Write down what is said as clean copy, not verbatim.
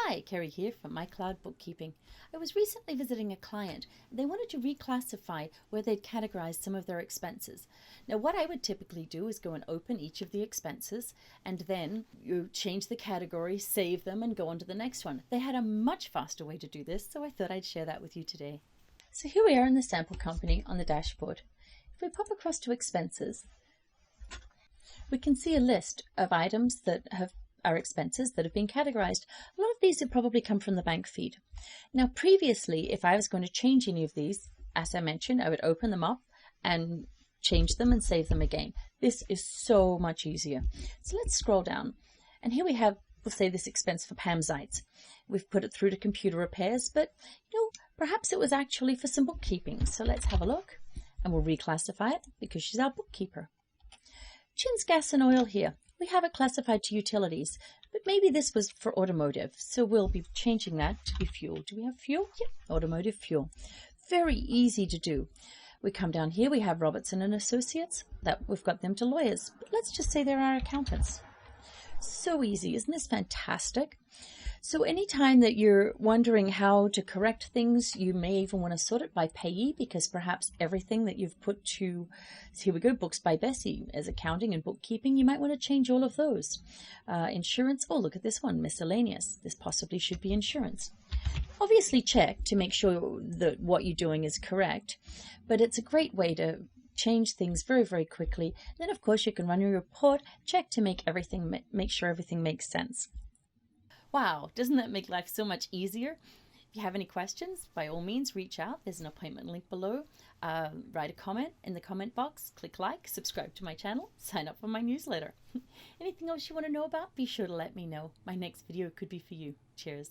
Hi, Kerry here from My Cloud Bookkeeping. I was recently visiting a client and they wanted to reclassify where they'd categorized some of their expenses. Now what I would typically do is go and open each of the expenses and then you change the category, save them and go on to the next one. They had a much faster way to do this, so I thought I'd share that with you today. So here we are in the sample company on the dashboard. If we pop across to expenses, we can see a list of items that are expenses that have been categorized. A lot of these have probably come from the bank feed. Now previously, if I was going to change any of these, as I mentioned, I would open them up and change them and save them again. This is so much easier. So let's scroll down. And here we have, we'll say this expense for Pam Zeitz. We've put it through to computer repairs, but perhaps it was actually for some bookkeeping. So let's have a look and we'll reclassify it because she's our bookkeeper. Chin's gas and oil here. We have it classified to utilities, but maybe this was for automotive. So we'll be changing that to be fuel. Do we have fuel? Yeah, automotive fuel. Very easy to do. We come down here, we have Robertson and Associates. That we've got them to lawyers, but let's just say they're our accountants. So easy, isn't this fantastic? So anytime that you're wondering how to correct things, you may even want to sort it by payee because perhaps everything that you've put to, so here we go, Books by Bessie as accounting and bookkeeping, you might want to change all of those. Insurance, oh look at this one, miscellaneous. This possibly should be insurance. Obviously check to make sure that what you're doing is correct, but it's a great way to change things very, very quickly. Then of course you can run your report, check to make sure everything makes sense. Wow, doesn't that make life so much easier? If you have any questions, by all means, reach out. There's an appointment link below. Write a comment in the comment box, click like, subscribe to my channel, sign up for my newsletter. Anything else you want to know about, be sure to let me know. My next video could be for you. Cheers.